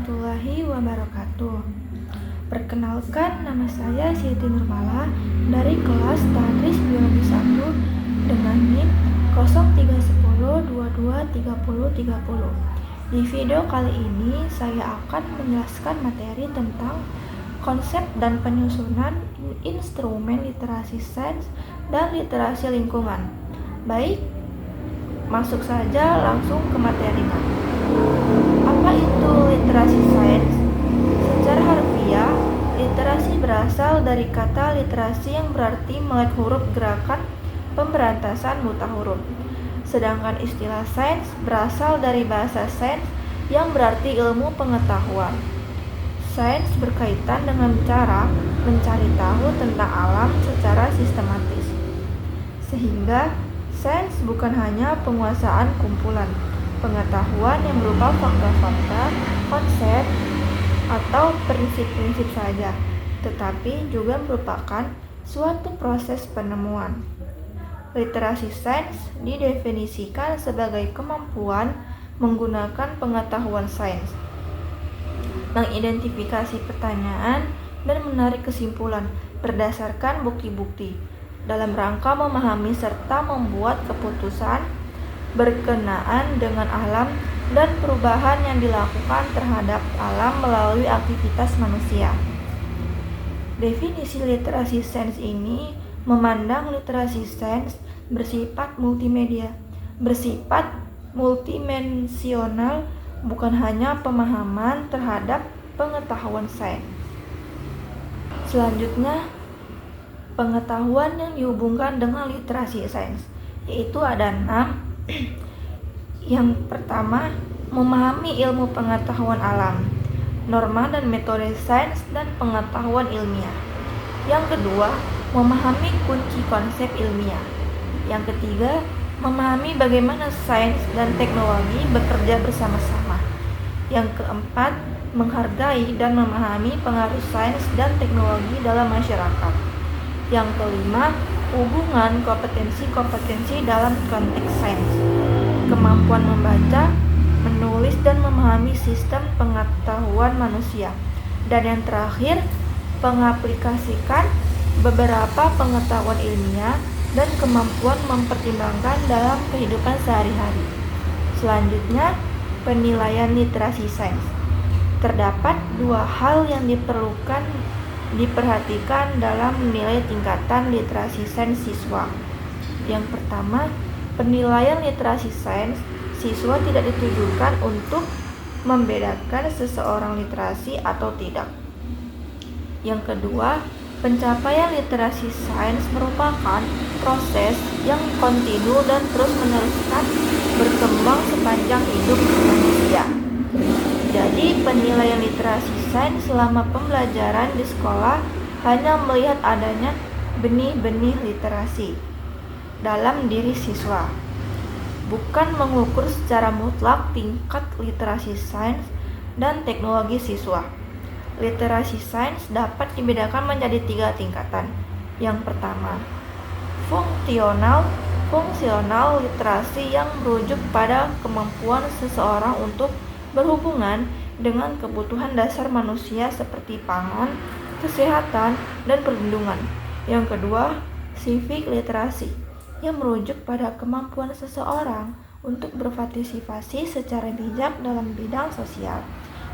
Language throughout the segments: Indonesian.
warahmatullahi wabarakatuh. Perkenalkan, nama saya Siti Nurmala dari kelas Tadris Biologi 1 dengan NIM 0310223030. Di video kali ini saya akan menjelaskan materi tentang konsep dan penyusunan instrumen literasi sains dan literasi lingkungan. Baik, masuk saja langsung ke materinya. Apa itu literasi sains? Secara harfiah, literasi berasal dari kata literasi yang berarti melek huruf gerakan pemberantasan buta huruf. Sedangkan istilah sains berasal dari bahasa sains yang berarti ilmu pengetahuan. Sains berkaitan dengan cara mencari tahu tentang alam secara sistematis. Sehingga sains bukan hanya penguasaan kumpulan pengetahuan yang berupa fakta-fakta, konsep, atau prinsip-prinsip saja, tetapi juga merupakan suatu proses penemuan. Literasi sains didefinisikan sebagai kemampuan menggunakan pengetahuan sains, mengidentifikasi pertanyaan, dan menarik kesimpulan berdasarkan bukti-bukti dalam rangka memahami serta membuat keputusan berkenaan dengan alam dan perubahan yang dilakukan terhadap alam melalui aktivitas manusia. Definisi literasi sains ini memandang literasi sains bersifat multimedia, bersifat multidimensional, bukan hanya pemahaman terhadap pengetahuan sains. Selanjutnya, pengetahuan yang dihubungkan dengan literasi sains, yaitu ada 6. Yang pertama, memahami ilmu pengetahuan alam, norma dan metode sains dan pengetahuan ilmiah. Yang kedua, memahami kunci konsep ilmiah. Yang ketiga, memahami bagaimana sains dan teknologi bekerja bersama-sama. Yang keempat, menghargai dan memahami pengaruh sains dan teknologi dalam masyarakat. Yang kelima, hubungan kompetensi-kompetensi dalam konteks sains, kemampuan membaca, menulis, dan memahami sistem pengetahuan manusia. Dan yang terakhir, mengaplikasikan beberapa pengetahuan ilmiah dan kemampuan mempertimbangkan dalam kehidupan sehari-hari. Selanjutnya, penilaian literasi sains. Terdapat 2 hal yang diperhatikan dalam menilai tingkatan literasi sains siswa. Yang pertama, penilaian literasi sains siswa tidak ditujukan untuk membedakan seseorang literasi atau tidak. Yang kedua, pencapaian literasi sains merupakan proses yang kontinu dan terus-meneruskan berkembang sepanjang hidup manusia. Jadi, penilaian literasi sains selama pembelajaran di sekolah hanya melihat adanya benih-benih literasi dalam diri siswa, bukan mengukur secara mutlak tingkat literasi sains dan teknologi siswa. Literasi sains dapat dibedakan menjadi 3 tingkatan. Yang pertama, fungsional literasi yang merujuk pada kemampuan seseorang untuk berhubungan dengan kebutuhan dasar manusia seperti pangan, kesehatan, dan perlindungan. Yang kedua, civic literasi yang merujuk pada kemampuan seseorang untuk berpartisipasi secara bijak dalam bidang sosial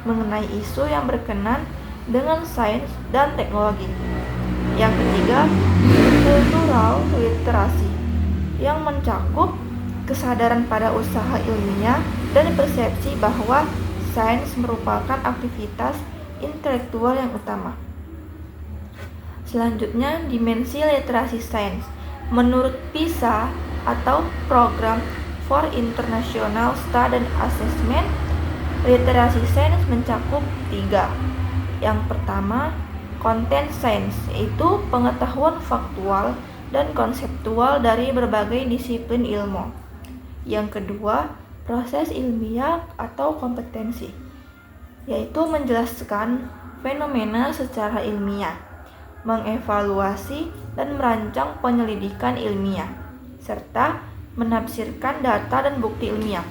mengenai isu yang berkenan dengan sains dan teknologi. Yang ketiga, cultural literasi yang mencakup kesadaran pada usaha ilmiah dan persepsi bahwa sains merupakan aktivitas intelektual yang utama. Selanjutnya, dimensi literasi sains. Menurut PISA atau Program for International Student Assessment, literasi sains mencakup 3. Yang pertama, konten sains, yaitu pengetahuan faktual dan konseptual dari berbagai disiplin ilmu. Yang kedua, proses ilmiah atau kompetensi, yaitu menjelaskan fenomena secara ilmiah, mengevaluasi dan merancang penyelidikan ilmiah, serta menafsirkan data dan bukti ilmiah.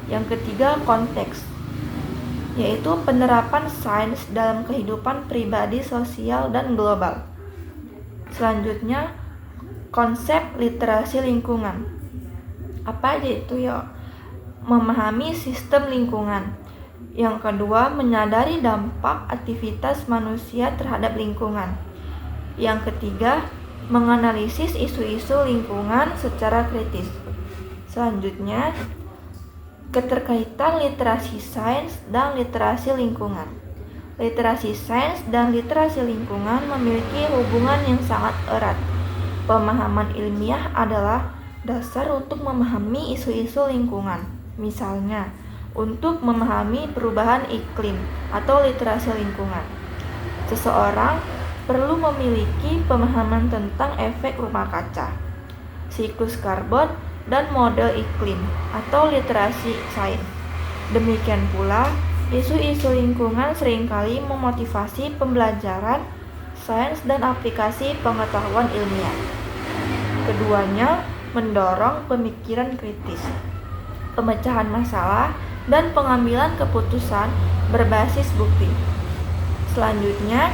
Yang ketiga, konteks, yaitu penerapan sains dalam kehidupan pribadi, sosial, dan global. Selanjutnya, konsep literasi lingkungan. Apa aja itu ya? Memahami sistem lingkungan. Yang kedua, menyadari dampak aktivitas manusia terhadap lingkungan. Yang ketiga, menganalisis isu-isu lingkungan secara kritis. Selanjutnya, keterkaitan literasi sains dan literasi lingkungan. Literasi sains dan literasi lingkungan memiliki hubungan yang sangat erat. Pemahaman ilmiah adalah dasar untuk memahami isu-isu lingkungan. Misalnya, untuk memahami perubahan iklim atau literasi lingkungan, seseorang perlu memiliki pemahaman tentang efek rumah kaca, siklus karbon, dan model iklim atau literasi sains. Demikian pula, isu-isu lingkungan seringkali memotivasi pembelajaran sains dan aplikasi pengetahuan ilmiah. Keduanya mendorong pemikiran kritis, pemecahan masalah, dan pengambilan keputusan berbasis bukti. Selanjutnya,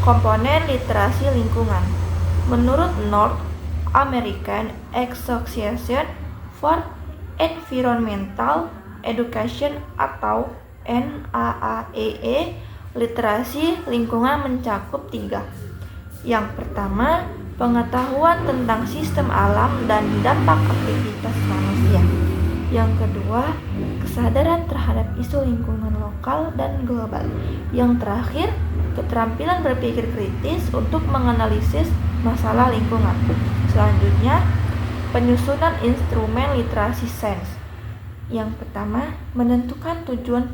komponen literasi lingkungan. Menurut North American Association for Environmental Education atau NAAEE, literasi lingkungan mencakup 3. Yang pertama, pengetahuan tentang sistem alam dan dampak aktivitas manusia. Yang kedua, kesadaran terhadap isu lingkungan lokal dan global. Yang terakhir, keterampilan berpikir kritis untuk menganalisis masalah lingkungan. Selanjutnya, penyusunan instrumen literasi sains. Yang pertama, menentukan tujuan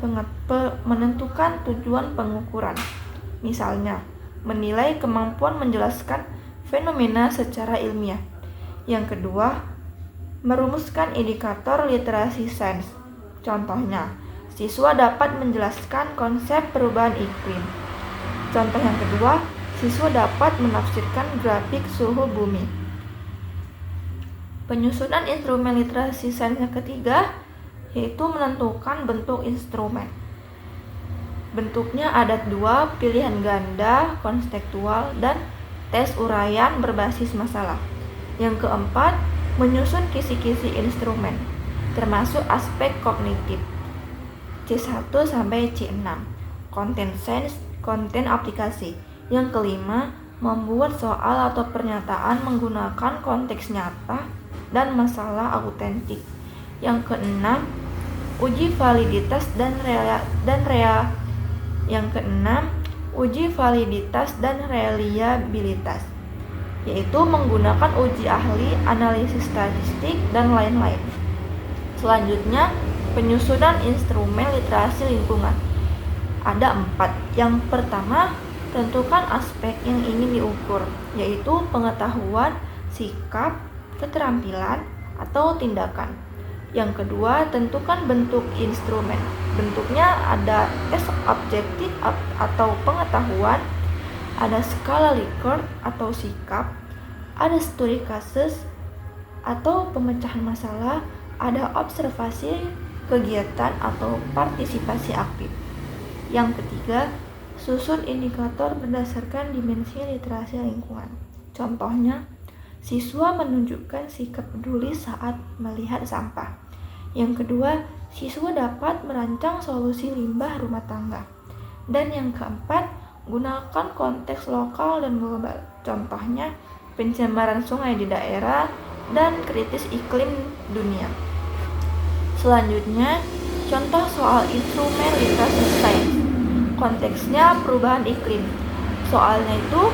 pengukuran. Misalnya, menilai kemampuan menjelaskan fenomena secara ilmiah. Yang kedua, merumuskan indikator literasi sains. Contohnya, siswa dapat menjelaskan konsep perubahan iklim. Contoh yang kedua, siswa dapat menafsirkan grafik suhu bumi. Penyusunan instrumen literasi sains yang ketiga yaitu menentukan bentuk instrumen. Bentuknya ada 2, pilihan ganda, konseptual, dan tes uraian berbasis masalah. Yang keempat, menyusun kisi-kisi instrumen, termasuk aspek kognitif. C1 sampai C6, konten sains, konten aplikasi. Yang kelima, membuat soal atau pernyataan menggunakan konteks nyata dan masalah autentik. Yang keenam, uji validitas dan reliabilitas, yaitu menggunakan uji ahli, analisis statistik, dan lain-lain. Selanjutnya, penyusunan instrumen literasi lingkungan. Ada 4. Yang pertama, tentukan aspek yang ingin diukur, yaitu pengetahuan, sikap, keterampilan, atau tindakan. Yang kedua, tentukan bentuk instrumen. Bentuknya ada tes objektif atau pengetahuan, ada skala Likert atau sikap, ada studi kasus atau pemecahan masalah, ada observasi kegiatan atau partisipasi aktif. Yang ketiga, susun indikator berdasarkan dimensi literasi lingkungan. Contohnya, siswa menunjukkan sikap peduli saat melihat sampah. Yang kedua, siswa dapat merancang solusi limbah rumah tangga. Dan yang keempat, gunakan konteks lokal dan global. Contohnya, pencemaran sungai di daerah dan kritis iklim dunia. Selanjutnya, contoh soal instrumen literasi sains. Konteksnya perubahan iklim. Soalnya itu,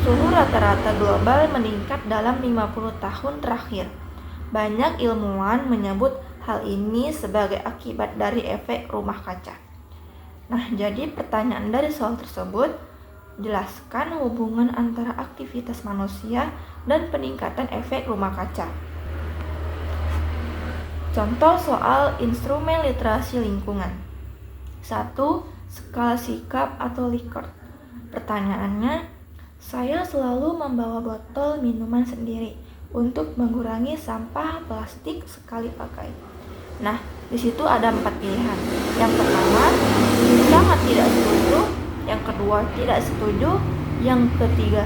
suhu rata-rata global meningkat dalam 50 tahun terakhir. Banyak ilmuwan menyebut hal ini sebagai akibat dari efek rumah kaca. Nah, jadi pertanyaan dari soal tersebut, jelaskan hubungan antara aktivitas manusia dan peningkatan efek rumah kaca. Contoh soal instrumen literasi lingkungan. 1. Skala sikap atau Likert. Pertanyaannya, saya selalu membawa botol minuman sendiri untuk mengurangi sampah plastik sekali pakai. Nah, di situ ada 4 pilihan. Yang pertama, kedua tidak setuju, yang ketiga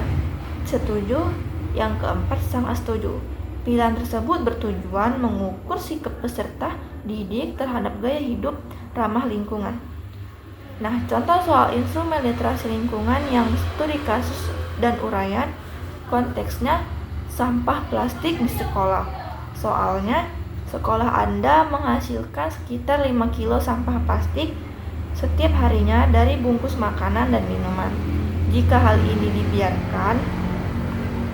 setuju, yang keempat sangat setuju. Pilihan tersebut bertujuan mengukur sikap peserta didik terhadap gaya hidup ramah lingkungan. Nah, contoh soal instrumen literasi lingkungan yang studi kasus dan uraian, konteksnya sampah plastik di sekolah. Soalnya, sekolah Anda menghasilkan sekitar 5 kilo sampah plastik setiap harinya dari bungkus makanan dan minuman. Jika hal ini dibiarkan,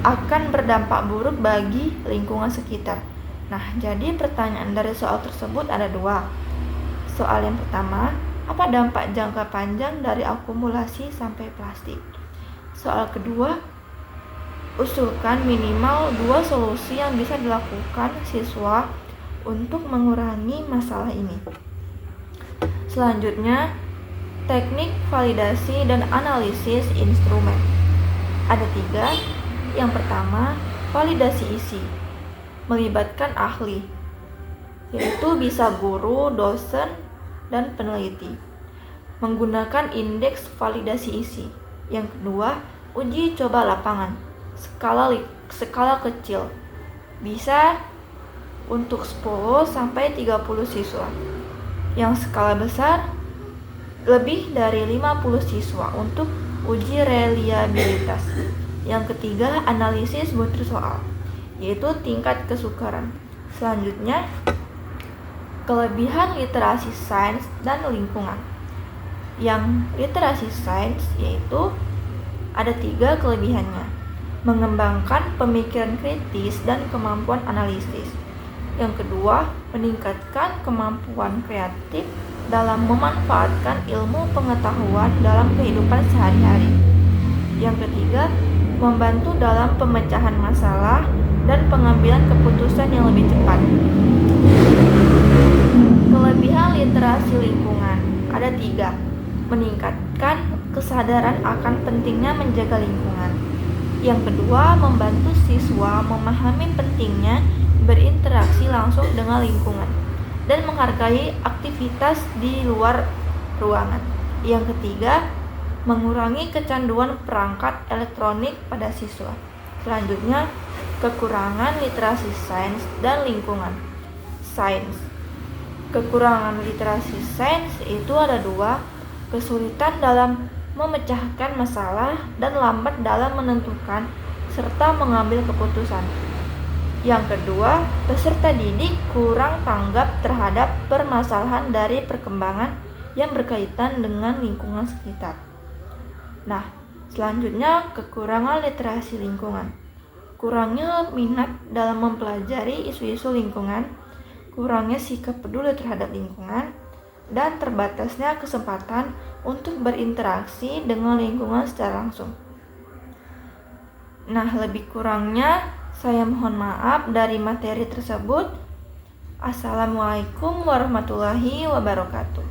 akan berdampak buruk bagi lingkungan sekitar. Nah, jadi pertanyaan dari soal tersebut ada dua. Soal yang pertama, apa dampak jangka panjang dari akumulasi sampah plastik? Soal kedua, usulkan minimal 2 solusi yang bisa dilakukan siswa untuk mengurangi masalah ini. Selanjutnya, teknik validasi dan analisis instrumen. Ada 3. Yang pertama, validasi isi, melibatkan ahli, yaitu bisa guru, dosen, dan peneliti, menggunakan indeks validasi isi. Yang kedua, uji coba lapangan, skala kecil, bisa untuk 10-30 siswa. Yang skala besar, lebih dari 50 siswa untuk uji reliabilitas. Yang ketiga, analisis butir soal, yaitu tingkat kesukaran. Selanjutnya, kelebihan literasi sains dan lingkungan. Yang literasi sains yaitu ada 3 kelebihannya: mengembangkan pemikiran kritis dan kemampuan analisis. Yang kedua, meningkatkan kemampuan kreatif dalam memanfaatkan ilmu pengetahuan dalam kehidupan sehari-hari. Yang ketiga, membantu dalam pemecahan masalah dan pengambilan keputusan yang lebih cepat. Kelebihan literasi lingkungan ada 3. Meningkatkan kesadaran akan pentingnya menjaga lingkungan. Yang kedua, membantu siswa memahami pentingnya berinteraksi langsung dengan lingkungan dan menghargai aktivitas di luar ruangan. Yang ketiga, mengurangi kecanduan perangkat elektronik pada siswa. Selanjutnya, kekurangan literasi sains dan lingkungan. Sains. Kekurangan literasi sains itu ada 2, kesulitan dalam memecahkan masalah dan lambat dalam menentukan serta mengambil keputusan. Yang kedua, peserta didik kurang tanggap terhadap permasalahan dari perkembangan yang berkaitan dengan lingkungan sekitar. Nah, selanjutnya kekurangan literasi lingkungan. Kurangnya minat dalam mempelajari isu-isu lingkungan, kurangnya sikap peduli terhadap lingkungan, dan terbatasnya kesempatan untuk berinteraksi dengan lingkungan secara langsung. Nah, lebih kurangnya saya mohon maaf dari materi tersebut. Assalamualaikum warahmatullahi wabarakatuh.